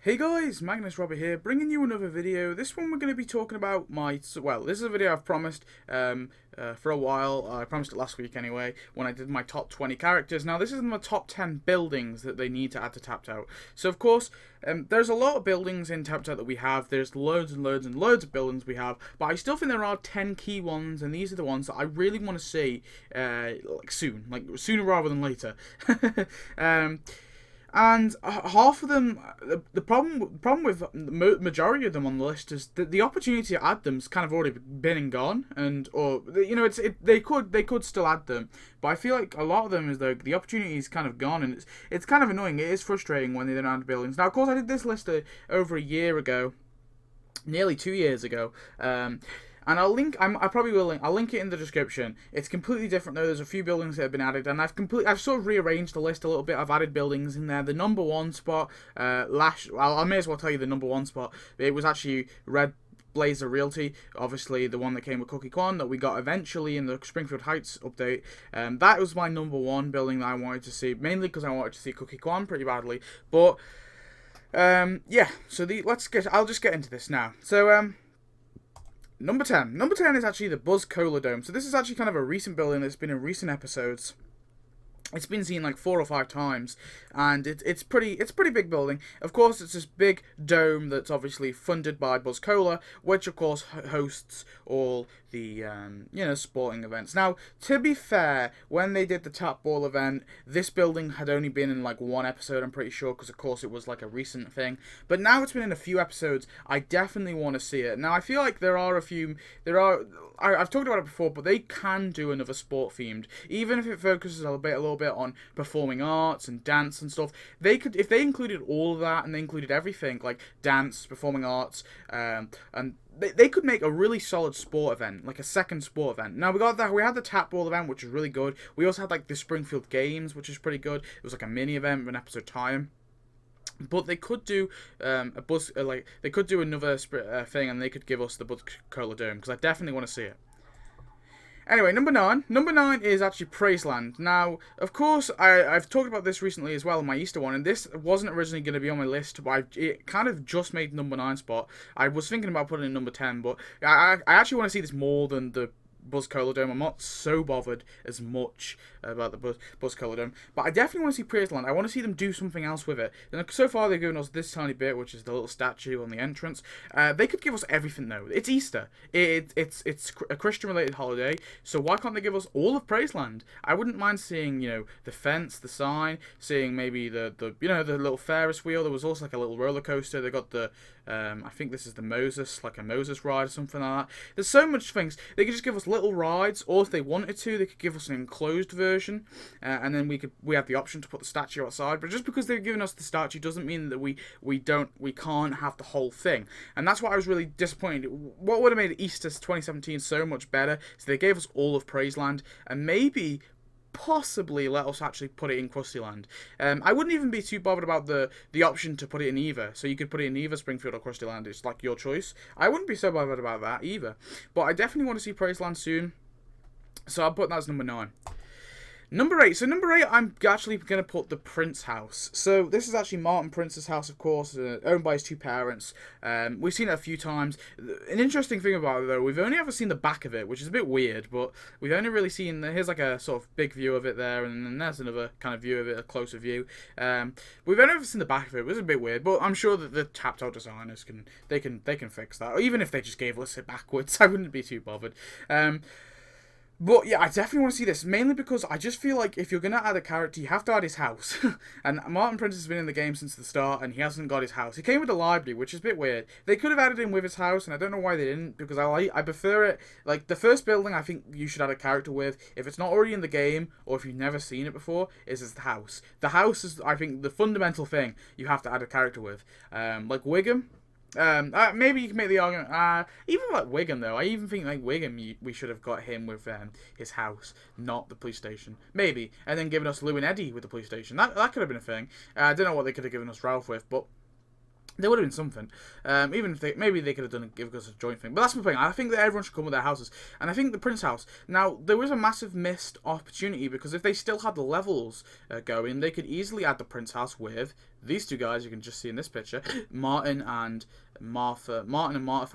Hey guys, Magnus here, bringing you another video. This one we're going to be talking about this is a video I've promised for a while. I promised it last week anyway, when I did my top 20 characters. Now this is in the top 10 buildings that they need to add to Tapped Out. So of course, there's a lot of buildings in Tapped Out that we have. There's loads and loads and loads of buildings we have, but I still think there are 10 key ones, and these are the ones that I really want to see soon, like sooner rather than later. And half of them, the problem with the majority of them on the list is that the opportunity to add them's kind of already been and gone, they could still add them, but I feel like a lot of them is the opportunity is kind of gone, and it's kind of annoying. It is frustrating when they don't add buildings. Now, of course, I did this list over a year ago, nearly 2 years ago. And I probably will link. I'll link it in the description. It's completely different though. There's a few buildings that have been added, and I've sort of rearranged the list a little bit. I've added buildings in there. The number one spot, I may as well tell you the number one spot. It was actually Red Blazer Realty, obviously the one that came with Cookie Quan that we got eventually in the Springfield Heights update. That was my number one building that I wanted to see, mainly because I wanted to see Cookie Quan pretty badly. But yeah, so I'll just get into this now. So Number 10. Number 10 is actually the Buzz Cola Dome. So this is actually kind of a recent building that's been in recent episodes. It's been seen like 4 or 5 times, and it's pretty big building. Of course, it's this big dome that's obviously funded by Buzz Cola, which of course hosts all the sporting events. Now, to be fair, when they did the tap ball event, this building had only been in like 1 episode, I'm pretty sure, because of course it was like a recent thing. But now it's been in a few episodes. I definitely want to see it. Now, I feel like I've talked about it before, but they can do another sport themed, even if it focuses a little bit on performing arts and dance and stuff. They could, if they included all of that, and they included everything like dance, performing arts, and they could make a really solid sport event, like a second sport event. Now we had the tap ball event, which was really good. We also had like the Springfield Games, which is pretty good. It was like a mini event with an episode time. But they could do they could do another thing, and they could give us the Buzz Cola Dome, because I definitely want to see it. Anyway, number 9. Number 9 is actually Praiseland. Now, of course, I've talked about this recently as well in my Easter one, and this wasn't originally going to be on my list, but it kind of just made number 9 spot. I was thinking about putting it in number 10, but I actually want to see this more than the Buzz Cola Dome. I'm not so bothered as much about the Buzz Cola Dome, but I definitely want to see Praiseland. I want to see them do something else with it. And so far they've given us this tiny bit, which is the little statue on the entrance. They could give us everything though. It's Easter. It's a Christian related holiday, so why can't they give us all of Praiseland? I wouldn't mind seeing, the fence, the sign, seeing maybe the little Ferris wheel. There was also like a little roller coaster. They got the I think this is the Moses, like a Moses ride or something like that. There's so much things. They could just give us little rides, or if they wanted to, they could give us an enclosed version, and then we have the option to put the statue outside. But just because they've given us the statue doesn't mean that we can't have the whole thing. And that's what I was really disappointed. What would have made Easter 2017 so much better is they gave us all of Praiseland, and maybe possibly let us actually put it in Krustyland. I wouldn't even be too bothered about the option to put it in either. So you could put it in either Springfield or Krustyland. It's like your choice. I wouldn't be so bothered about that either. But I definitely want to see Praiseland soon. So I'll put that as number 9. Number 8. So number 8, I'm actually going to put the Prince house. So this is actually Martin Prince's house, of course, owned by his 2 parents. We've seen it a few times. An interesting thing about it, though, we've only ever seen the back of it, which is a bit weird, but we've only really seen, here's like a sort of big view of it there, and then there's another kind of view of it, a closer view. We've only ever seen the back of it. It was a bit weird, but I'm sure that the tapped out designers can fix that. Or even if they just gave us it backwards, I wouldn't be too bothered. But yeah, I definitely want to see this, mainly because I just feel like if you're going to add a character, you have to add his house. And Martin Prince has been in the game since the start, and he hasn't got his house. He came with the library, which is a bit weird. They could have added him with his house, and I don't know why they didn't, because I prefer it. Like, the first building I think you should add a character with, if it's not already in the game, or if you've never seen it before, is the house. The house is, I think, the fundamental thing you have to add a character with. Like Wiggum. Maybe you can make the argument, even like Wiggum though, I even think like Wiggum, we should have got him with his house, not the police station. Maybe. And then given us Lou and Eddie with the police station. That could have been a thing. I don't know what they could have given us Ralph with, but There would have been something. Even if maybe they could have done give us a joint thing. But that's my thing. I think that everyone should come with their houses. And I think the Prince House. Now, there was a massive missed opportunity because if they still had the levels going, they could easily add the Prince House with these two guys you can just see in this picture, Martin and Martha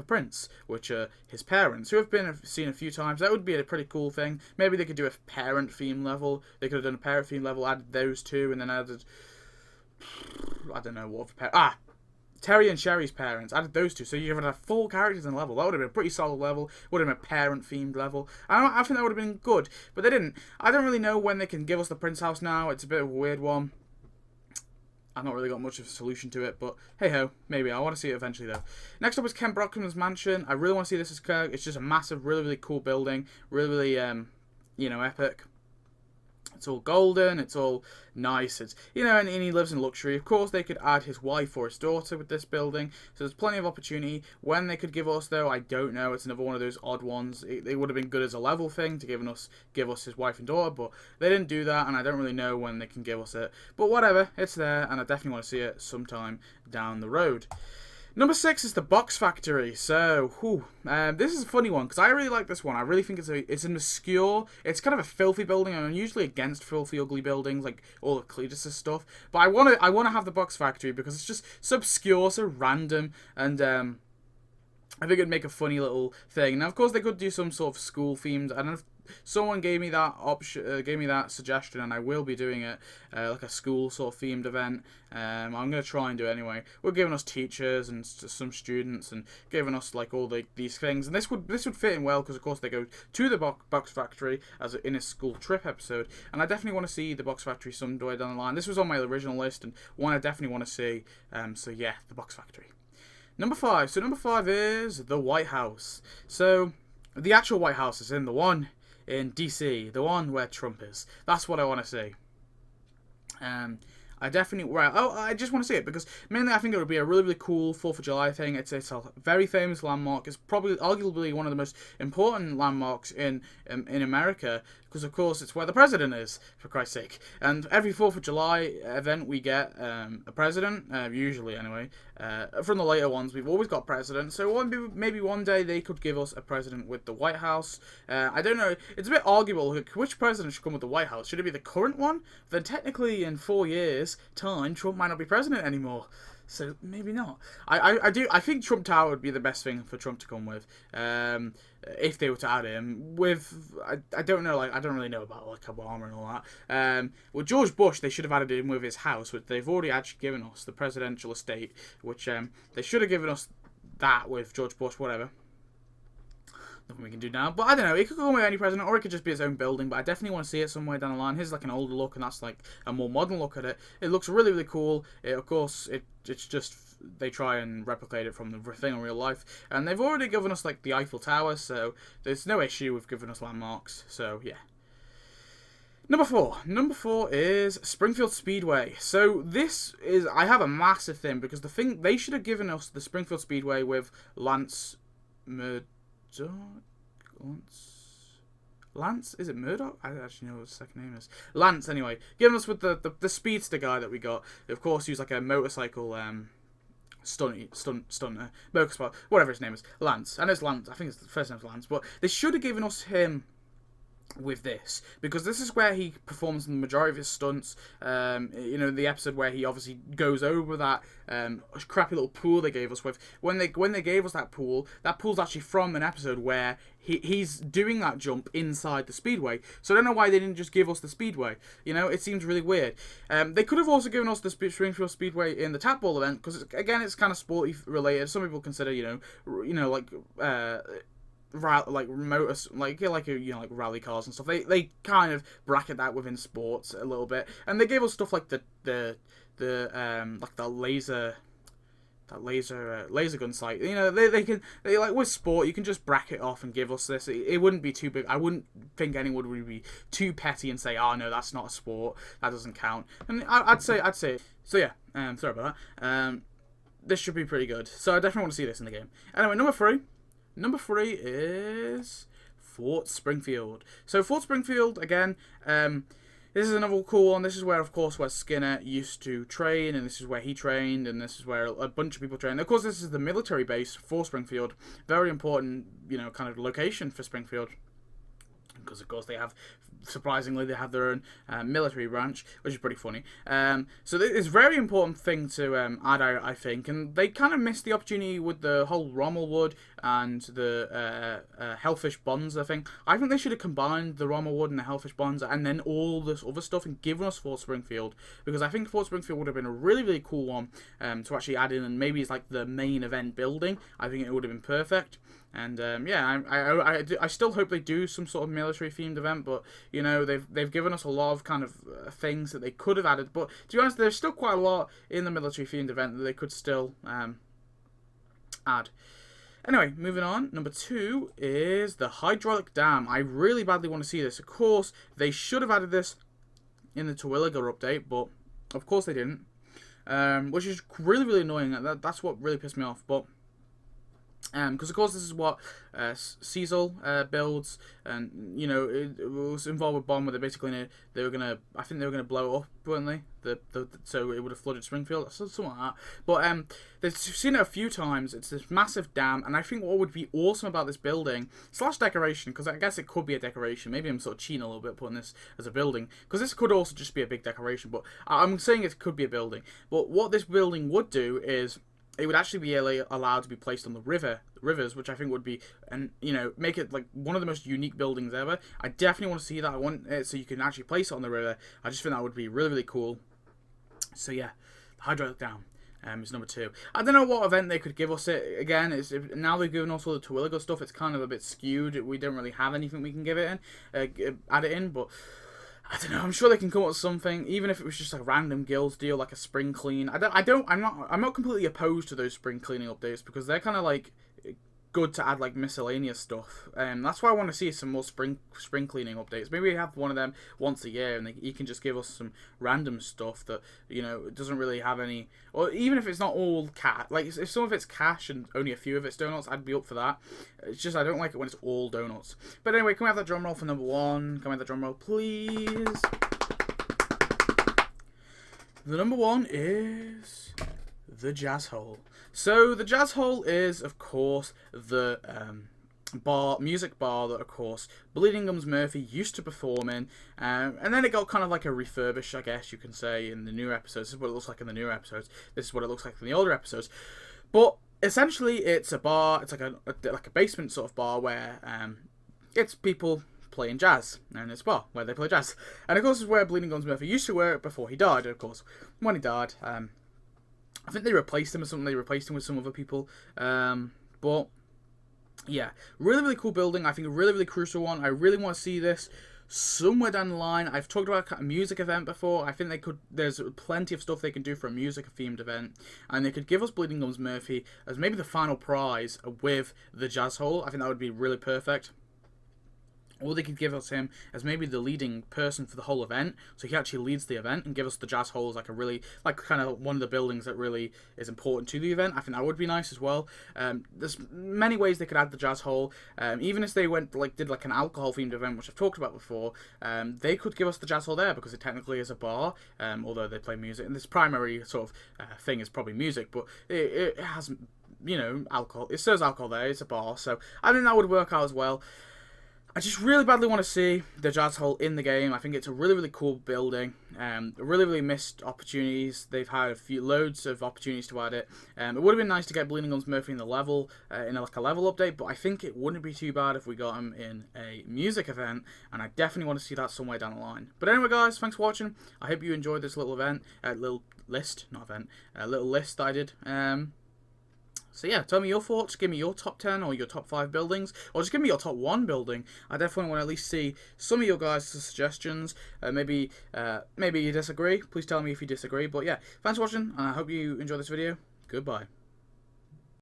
Prince, which are his parents, who have been seen a few times. That would be a pretty cool thing. Maybe they could do a parent theme level. They could have done a parent theme level, added those two, and then added, I don't know what Terry and Sherry's parents, added those two, so you would have 4 characters in the level. That would have been a pretty solid level, would have been a parent-themed level. I think that would have been good, but they didn't. I don't really know when they can give us the Prince House now. It's a bit of a weird one. I've not really got much of a solution to it, but hey-ho, maybe. I want to see it eventually, though. Next up is Ken Brockman's mansion. I really want to see this as Kirk. It's just a massive, really, really cool building. Really, epic. It's all golden, it's all nice, it's, and he lives in luxury. Of course, they could add his wife or his daughter with this building, so there's plenty of opportunity. When they could give us, though, I don't know. It's another one of those odd ones. It would have been good as a level thing to give us his wife and daughter, but they didn't do that, and I don't really know when they can give us it. But whatever, it's there, and I definitely want to see it sometime down the road. Number 6 is the Box Factory. So, this is a funny one because I really like this one. I really think it's an obscure. It's kind of a filthy building, and I'm usually against filthy, ugly buildings like all the Cletus stuff. But I want to have the Box Factory because it's just so obscure, so random, and I think it'd make a funny little thing. Now, of course, they could do some sort of school themed. I don't know if someone gave me that option, gave me that suggestion, and I will be doing it, like a school sort of themed event. I'm gonna try and do it anyway. We're giving us teachers and some students, and giving us like all these things, and this would fit in well because of course they go to the Box Factory in a school trip episode, and I definitely want to see the Box Factory someday down the line. This was on my original list, and one I definitely want to see. So yeah, the Box Factory. Number 5. So number 5 is the White House. So the actual White House is in the one in DC, the one where Trump is. That's what I want to see. I definitely, I just want to see it because mainly I think it would be a really, really cool 4th of July thing. It's a very famous landmark. It's probably arguably one of the most important landmarks in America because of course it's where the president is, for Christ's sake. And every 4th of July event we get a president, usually anyway. From the later ones we've always got presidents. So maybe one day they could give us a president with the White House. I don't know. It's a bit arguable which president should come with the White House. Should it be the current one? Then technically in 4 years time Trump might not be president anymore, so maybe not. I think Trump Tower would be the best thing for Trump to come with, if they were to add him with. I don't know, like I don't really know about like Obama and all that. Well, George Bush, they should have added him with his house, which they've already actually given us, the presidential estate, which they should have given us that with George Bush, whatever. Nothing we can do now, but I don't know. It could go with any president, or it could just be its own building. But I definitely want to see it somewhere down the line. Here's like an older look, and that's like a more modern look at it. It looks really, really cool. Of course, it's just they try and replicate it from the thing in real life, and they've already given us like the Eiffel Tower, so there's no issue with giving us landmarks. So yeah. Number 4. Number 4 is Springfield Speedway. So this is, I have a massive thing because the thing they should have given us the Springfield Speedway with Lance Lance? Is it Murdoch? I don't actually know what his second name is. Lance, anyway. Giving us with the speedster guy that we got. Of course, he was like a motorcycle stunner, motorsport, whatever his name is. Lance. I know it's Lance. I think the first name's Lance. But they should have given us him with this, because this is where he performs the majority of his stunts. The episode where he obviously goes over that crappy little pool they gave us with. When they gave us that pool's actually from an episode where he's doing that jump inside the speedway. So I don't know why they didn't just give us the speedway. It seems really weird. They could have also given us the Springfield Speedway in the tap ball event, because again it's kind of sporty related. Some people consider like rally cars and stuff. They kind of bracket that within sports a little bit, and they gave us stuff like the laser gun sight. They like with sport you can just bracket off and give us this. It wouldn't be too big. I wouldn't think anyone would be too petty and say, oh no, that's not a sport, that doesn't count. And I'd say so. Yeah. Sorry about that. This should be pretty good. So I definitely want to see this in the game. Anyway, number 3. Number 3 is Fort Springfield. So Fort Springfield, again, This is another cool one. This is where, of course, where Skinner used to train, and this is where he trained, and this is where a bunch of people train. Of course, this is the military base for Springfield. Very important, kind of location for Springfield. Because, of course, surprisingly, they have their own military branch, which is pretty funny. So it's a very important thing to add, I think. And they kind of missed the opportunity with the whole Rommelwood and the Hellfish Bonza thing. I think they should have combined the Rommelwood and the Hellfish Bonza and then all this other stuff and given us Fort Springfield. Because I think Fort Springfield would have been a really, really cool one to actually add in. And maybe it's like the main event building. I think it would have been perfect. And I still hope they do some sort of military-themed event, but they've given us a lot of kind of things that they could have added. But to be honest, there's still quite a lot in the military-themed event that they could still add. Anyway, moving on. Number 2 is the hydraulic dam. I really badly want to see this. Of course, they should have added this in the Terwilliger update, but of course they didn't, which is really, really annoying. That's what really pissed me off. But because of course this is what Cecil builds, and it was involved with bomb where I think they were gonna blow it up, weren't they? So it would have flooded Springfield, something like that. But they've seen it a few times. It's this massive dam, and I think what would be awesome about this building / decoration, because I guess it could be a decoration. Maybe I'm sort of cheating a little bit putting this as a building, because this could also just be a big decoration. But I'm saying it could be a building. But what this building would do is, it would actually be allowed to be placed on the rivers, which I think would be, and make it like one of the most unique buildings ever. I definitely want to see that. I want it so you can actually place it on the river. I just think that would be really, really cool. So yeah, the hydraulic dam is number 2. I don't know what event they could give us it again. Now they've given us all the Terwilliger stuff. It's kind of a bit skewed. We don't really have anything we can give it in, add it in, but I don't know. I'm sure they can come up with something, even if it was just like a random guilds deal, like a spring clean. I'm not completely opposed to those spring cleaning updates, because they're kind of like good to add like miscellaneous stuff. That's why I want to see some more spring cleaning updates. Maybe we have one of them once a year, and you can just give us some random stuff that it doesn't really have any, or even if it's not all like if some of it's cash and only a few of it's donuts, I'd be up for that. It's just I don't like it when it's all donuts. But anyway, can we have that drum roll for number 1? Can we have that drum roll, please? The number 1 is the Jazz Hole. So the Jazz Hole is, of course, the music bar that, of course, Bleeding Gums Murphy used to perform in, and then it got kind of like a refurbish, I guess you can say, in the newer episodes. This is what it looks like in the newer episodes. This is what it looks like in the older episodes. But essentially, it's a bar. It's like a basement sort of bar where it's people playing jazz, and it's a bar where they play jazz. And of course, this is where Bleeding Gums Murphy used to work before he died. And of course, when he died, I think they replaced him or something. They replaced him with some other people. But yeah, really, really cool building. I think a really, really crucial one. I really want to see this somewhere down the line. I've talked about a music event before. I think there's plenty of stuff they can do for a music-themed event. And they could give us Bleeding Gums Murphy as maybe the final prize with the Jazz Hole. I think that would be really perfect. Or they could give us him as maybe the leading person for the whole event, so he actually leads the event and give us the Jazz Hole as like a really, like kind of one of the buildings that really is important to the event. I think that would be nice as well. There's many ways they could add the Jazz Hole. Even if they did like an alcohol themed event, which I've talked about before, they could give us the Jazz Hole there because it technically is a bar, although they play music. And this primary sort of thing is probably music, but it has, alcohol. It serves alcohol there. It's a bar, so I think that would work out as well. I just really badly want to see the Jazz Hole in the game. I think it's a really, really cool building. Really, really missed opportunities. They've had loads of opportunities to add it. It would have been nice to get Bleeding Gums Murphy in the level, in a level update, but I think it wouldn't be too bad if we got him in a music event, and I definitely want to see that somewhere down the line. But anyway, guys, thanks for watching. I hope you enjoyed this little list that I did. So yeah, tell me your thoughts, give me your top 10 or your top 5 buildings, or just give me your top 1 building. I definitely want to at least see some of your guys' suggestions. Maybe you disagree. Please tell me if you disagree. But yeah, thanks for watching, and I hope you enjoyed this video. Goodbye.